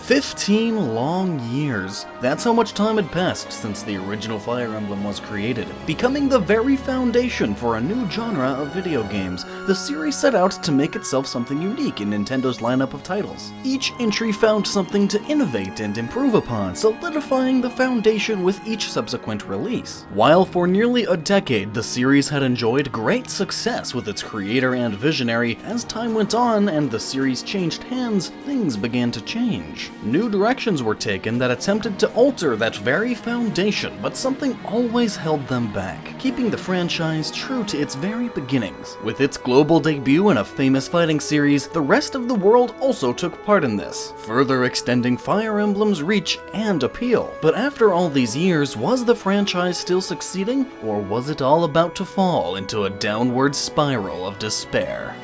15 long years. That's how much time had passed since the original Fire Emblem was created, becoming the very foundation for a new genre of video games. The series set out to make itself something unique in Nintendo's lineup of titles. Each entry found something to innovate and improve upon, solidifying the foundation with each subsequent release. While for nearly a decade the series had enjoyed great success with its creator and visionary, as time went on and the series changed hands, things began to change. New directions were taken that attempted to alter that very foundation, but something always held them back, keeping the franchise true to its very beginnings. With its global debut in a famous fighting series, the rest of the world also took part in this, further extending Fire Emblem's reach and appeal. But after all these years, was the franchise still succeeding, or was it all about to fall into a downward spiral of despair?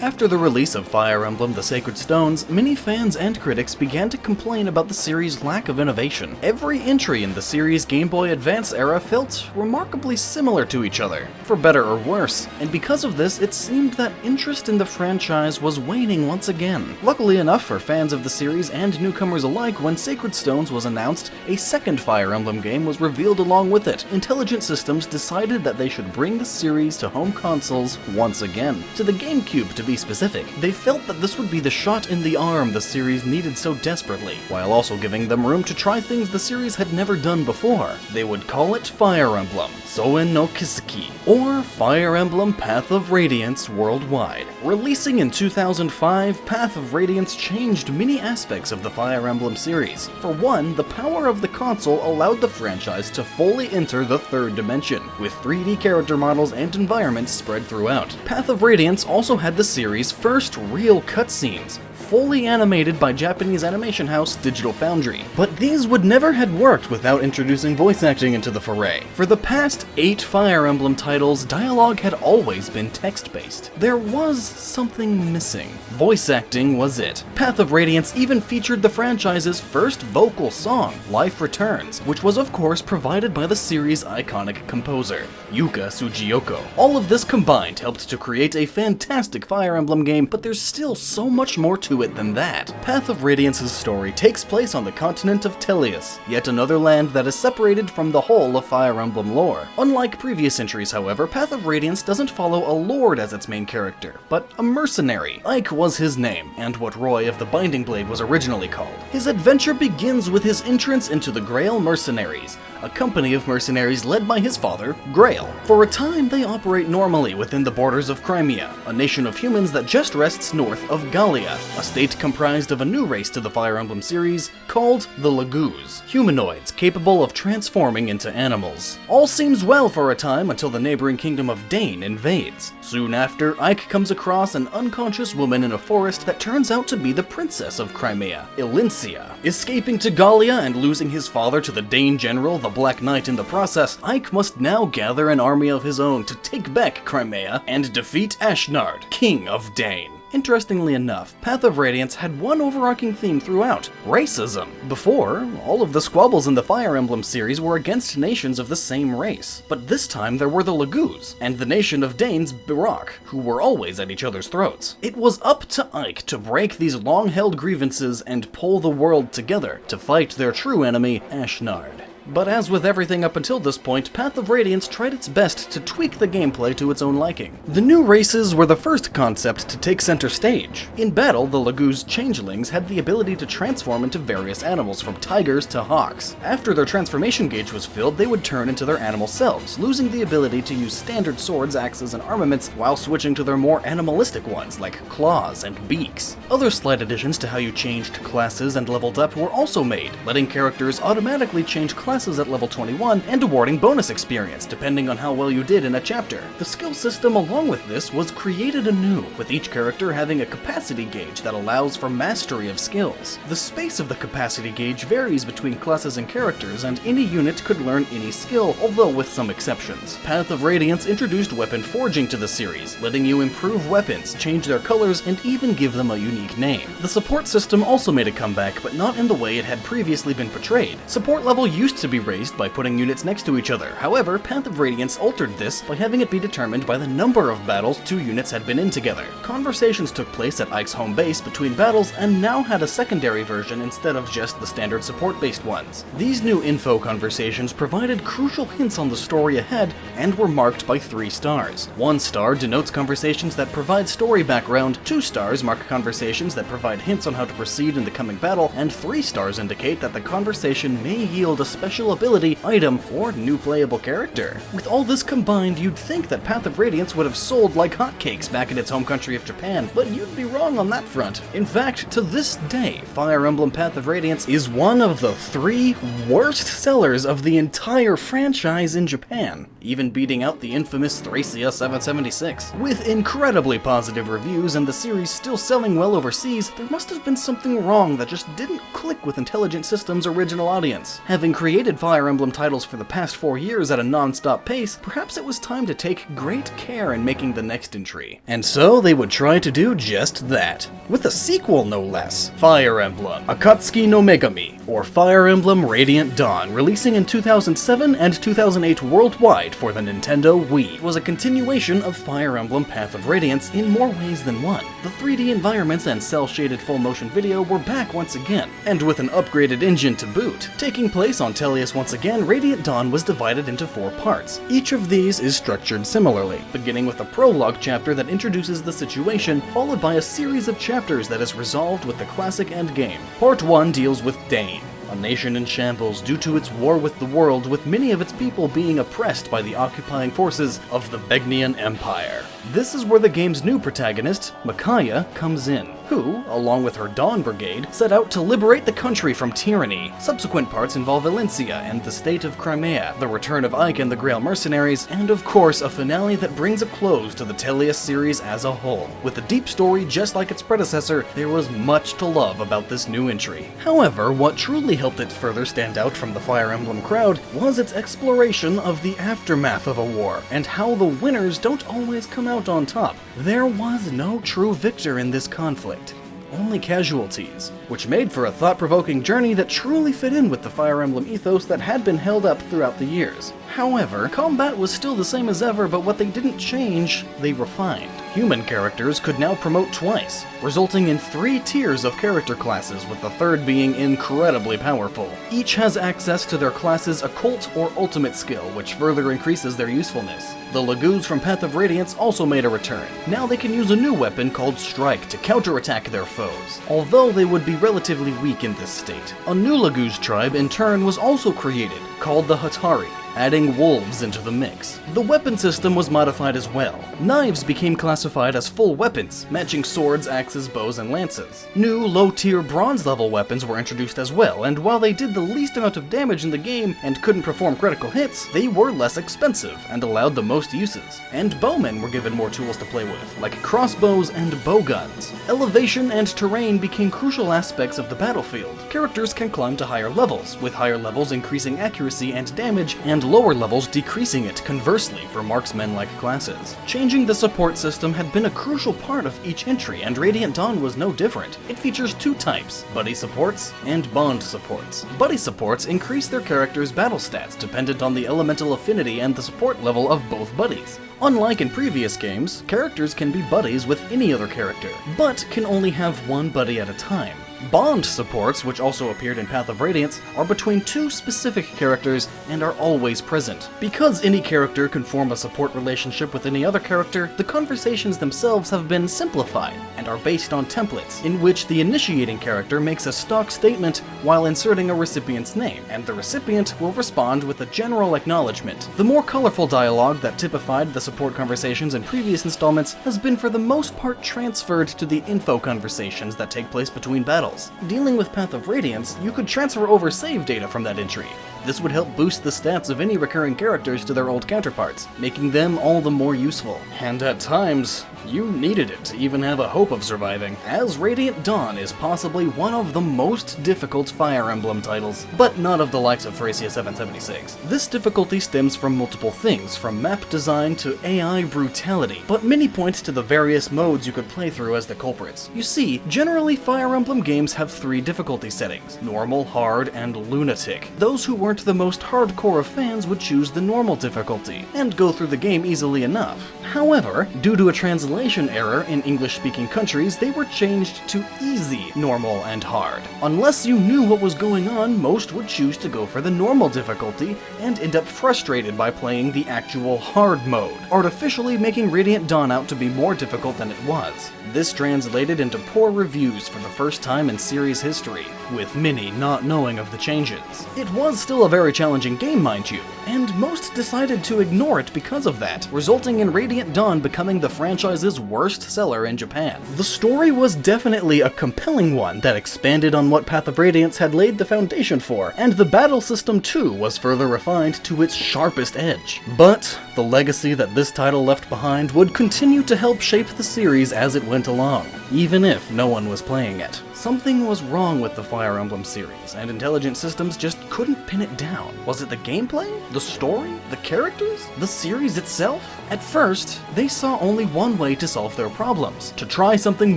After the release of Fire Emblem The Sacred Stones, many fans and critics began to complain about the series' lack of innovation. Every entry in the series' Game Boy Advance era felt remarkably similar to each other, for better or worse, and because of this, it seemed that interest in the franchise was waning once again. Luckily enough for fans of the series and newcomers alike, when Sacred Stones was announced, a second Fire Emblem game was revealed along with it. Intelligent Systems decided that they should bring the series to home consoles once again, to the GameCube to be specific. They felt that this would be the shot in the arm the series needed so desperately, while also giving them room to try things the series had never done before. They would call it Fire Emblem Soen no Kiseki, or Fire Emblem Path of Radiance worldwide. Releasing in 2005, Path of Radiance changed many aspects of the Fire Emblem series. For one, the power of the console allowed the franchise to fully enter the third dimension, with 3D character models and environments spread throughout. Path of Radiance also had the series' first real cutscenes, fully animated by Japanese animation house Digital Foundry. But these would never have worked without introducing voice acting into the foray. For the past 8 Fire Emblem titles, dialogue had always been text-based. There was something missing. Voice acting was it. Path of Radiance even featured the franchise's first vocal song, Life Returns, which was of course provided by the series' iconic composer, Yuka Sugiyoko. All of this combined helped to create a fantastic Fire Emblem game, but there's still so much more to it than that. Path of Radiance's story takes place on the continent of Teleus, yet another land that is separated from the whole of Fire Emblem lore. Unlike previous entries, however, Path of Radiance doesn't follow a lord as its main character, but a mercenary. Ike was his name, and what Roy of the Binding Blade was originally called. His adventure begins with his entrance into the Grail Mercenaries, a company of mercenaries led by his father, Grail. For a time, they operate normally within the borders of Crimea, a nation of humans that just rests north of Gallia, a state comprised of a new race to the Fire Emblem series called the Laguz, humanoids capable of transforming into animals. All seems well for a time until the neighboring kingdom of Dane invades. Soon after, Ike comes across an unconscious woman in a forest that turns out to be the princess of Crimea, Ilincia. Escaping to Gallia and losing his father to the Dane general, the Black Knight, in the process, Ike must now gather an army of his own to take back Crimea and defeat Ashnard, King of Dane. Interestingly enough, Path of Radiance had one overarching theme throughout: racism. Before, all of the squabbles in the Fire Emblem series were against nations of the same race, but this time there were the Laguz, and the nation of Danes, Birak, who were always at each other's throats. It was up to Ike to break these long-held grievances and pull the world together to fight their true enemy, Ashnard. But as with everything up until this point, Path of Radiance tried its best to tweak the gameplay to its own liking. The new races were the first concept to take center stage. In battle, the Laguz changelings had the ability to transform into various animals, from tigers to hawks. After their transformation gauge was filled, they would turn into their animal selves, losing the ability to use standard swords, axes, and armaments while switching to their more animalistic ones like claws and beaks. Other slight additions to how you changed classes and leveled up were also made, letting characters automatically change classes classes at level 21 and awarding bonus experience depending on how well you did in a chapter. The skill system along with this was created anew, with each character having a capacity gauge that allows for mastery of skills. The space of the capacity gauge varies between classes and characters, and any unit could learn any skill, although with some exceptions. Path of Radiance introduced weapon forging to the series, letting you improve weapons, change their colors, and even give them a unique name. The support system also made a comeback, but not in the way it had previously been portrayed. Support level used to be raised by putting units next to each other. However, Path of Radiance altered this by having it be determined by the number of battles two units had been in together. Conversations took place at Ike's home base between battles and now had a secondary version instead of just the standard support-based ones. These new info conversations provided crucial hints on the story ahead and were marked by 3 stars. 1 star denotes conversations that provide story background, 2 stars mark conversations that provide hints on how to proceed in the coming battle, and 3 stars indicate that the conversation may yield a special ability, item, or new playable character. With all this combined, you'd think that Path of Radiance would have sold like hotcakes back in its home country of Japan, but you'd be wrong on that front. In fact, to this day, Fire Emblem Path of Radiance is one of the 3 worst sellers of the entire franchise in Japan, even beating out the infamous Thracia 776. With incredibly positive reviews and the series still selling well overseas, there must have been something wrong that just didn't click with Intelligent Systems' original audience. Having created Fire Emblem titles for the past 4 years at a non-stop pace, perhaps it was time to take great care in making the next entry. And so they would try to do just that. With a sequel no less, Fire Emblem Akatsuki no Megami, or Fire Emblem Radiant Dawn, releasing in 2007 and 2008 worldwide for the Nintendo Wii. It was a continuation of Fire Emblem Path of Radiance in more ways than one. The 3D environments and cel-shaded full-motion video were back once again, and with an upgraded engine to boot. Taking place on Tellius once again, Radiant Dawn was divided into 4 parts. Each of these is structured similarly, beginning with a prologue chapter that introduces the situation, followed by a series of chapters that is resolved with the classic endgame. Part 1 deals with Dane, a nation in shambles due to its war with the world, with many of its people being oppressed by the occupying forces of the Begnian Empire. This is where the game's new protagonist, Micaiah, comes in, who, along with her Dawn Brigade, set out to liberate the country from tyranny. Subsequent parts involve Valencia and the state of Crimea, the return of Ike and the Grail Mercenaries, and of course a finale that brings a close to the Tellius series as a whole. With a deep story just like its predecessor, there was much to love about this new entry. However, what truly helped it further stand out from the Fire Emblem crowd was its exploration of the aftermath of a war, and how the winners don't always come out on top. There was no true victor in this conflict, only casualties, which made for a thought-provoking journey that truly fit in with the Fire Emblem ethos that had been held up throughout the years. However, combat was still the same as ever, but what they didn't change, they refined. Human characters could now promote twice, resulting in 3 tiers of character classes, with the third being incredibly powerful. Each has access to their class's occult or ultimate skill, which further increases their usefulness. The Lagoos from Path of Radiance also made a return. Now they can use a new weapon called Strike to counterattack their foes, although they would be relatively weak in this state. A new Lagoos tribe in turn was also created, called the Hatari, adding wolves into the mix. The weapon system was modified as well. Knives became classified as full weapons, matching swords, axes, bows, and lances. New low-tier bronze-level weapons were introduced as well, and while they did the least amount of damage in the game and couldn't perform critical hits, they were less expensive and allowed the most uses. And bowmen were given more tools to play with, like crossbows and bowguns. Elevation and terrain became crucial aspects of the battlefield. Characters can climb to higher levels, with higher levels increasing accuracy and damage, and lower levels decreasing it conversely for marksmen-like classes. Changing the support system had been a crucial part of each entry, and Radiant Dawn was no different. It features 2 types, buddy supports and bond supports. Buddy supports increase their character's battle stats dependent on the elemental affinity and the support level of both buddies. Unlike in previous games, characters can be buddies with any other character, but can only have one buddy at a time. Bond supports, which also appeared in Path of Radiance, are between 2 specific characters and are always present. Because any character can form a support relationship with any other character, the conversations themselves have been simplified and are based on templates, in which the initiating character makes a stock statement while inserting a recipient's name, and the recipient will respond with a general acknowledgement. The more colorful dialogue that typified the support conversations in previous installments has been for the most part transferred to the info conversations that take place between battles. Dealing with Path of Radiance, you could transfer over save data from that entry, This would help boost the stats of any recurring characters to their old counterparts, making them all the more useful. And at times, you needed it to even have a hope of surviving, as Radiant Dawn is possibly one of the most difficult Fire Emblem titles, but not of the likes of Thracia 776. This difficulty stems from multiple things, from map design to AI brutality, but many point to the various modes you could play through as the culprits. You see, generally Fire Emblem games have 3 difficulty settings: normal, hard, and lunatic. Those who weren't the most hardcore of fans would choose the normal difficulty, and go through the game easily enough. However, due to a translation error in English-speaking countries, they were changed to easy, normal, and hard. Unless you knew what was going on, most would choose to go for the normal difficulty and end up frustrated by playing the actual hard mode, artificially making Radiant Dawn out to be more difficult than it was. This translated into poor reviews for the first time in series history, with many not knowing of the changes. It was still a very challenging game, mind you, and most decided to ignore it because of that, resulting in Radiant Dawn becoming the franchise's worst seller in Japan. The story was definitely a compelling one that expanded on what Path of Radiance had laid the foundation for, and the battle system too was further refined to its sharpest edge. But the legacy that this title left behind would continue to help shape the series as it went along, even if no one was playing it. Something was wrong with the Fire Emblem series, and Intelligent Systems just couldn't pin it down. Was it the gameplay? The story? The characters? The series itself? At first, they saw only one way to solve their problems: to try something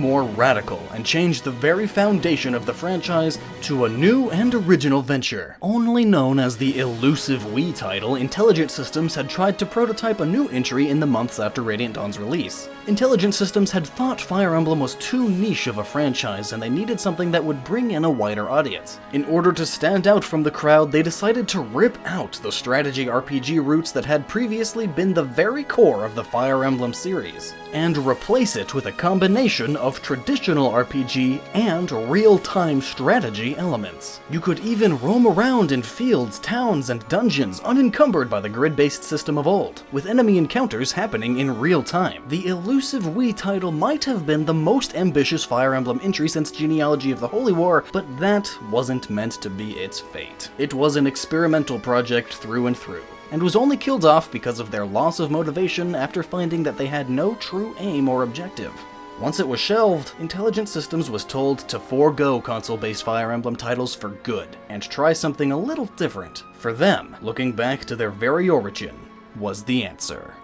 more radical and change the very foundation of the franchise to a new and original venture. Only known as the elusive Wii title, Intelligent Systems had tried to prototype a new entry in the months after Radiant Dawn's release. Intelligent Systems had thought Fire Emblem was too niche of a franchise and they needed something that would bring in a wider audience. In order to stand out from the crowd, they decided to rip out the strategy RPG roots that had previously been the very core of the Fire Emblem series, and replace it with a combination of traditional RPG and real-time strategy elements. You could even roam around in fields, towns, and dungeons unencumbered by the grid-based system of old, with enemy encounters happening in real time. The elusive Wii title might have been the most ambitious Fire Emblem entry since Genealogy of the Holy War, but that wasn't meant to be its fate. It was an experimental project through and through, and was only killed off because of their loss of motivation after finding that they had no true aim or objective. Once it was shelved, Intelligent Systems was told to forego console-based Fire Emblem titles for good, and try something a little different. For them, looking back to their very origin was the answer.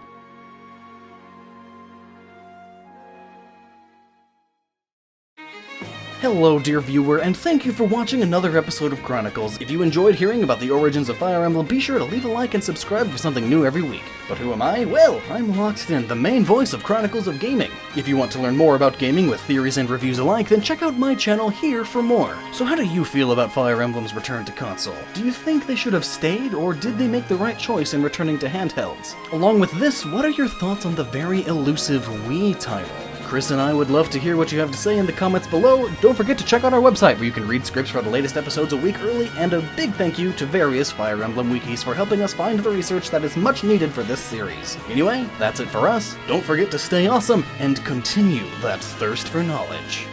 Hello dear viewer, and thank you for watching another episode of Chronicles. If you enjoyed hearing about the origins of Fire Emblem, be sure to leave a like and subscribe for something new every week. But who am I? Well, I'm Lockstin, the main voice of Chronicles of Gaming. If you want to learn more about gaming with theories and reviews alike, then check out my channel here for more. So how do you feel about Fire Emblem's return to console? Do you think they should have stayed, or did they make the right choice in returning to handhelds? Along with this, what are your thoughts on the very elusive Wii title? Chris and I would love to hear what you have to say in the comments below. Don't forget to check out our website where you can read scripts for the latest episodes a week early, and a big thank you to various Fire Emblem wikis for helping us find the research that is much needed for this series. Anyway, that's it for us. Don't forget to stay awesome and continue that thirst for knowledge.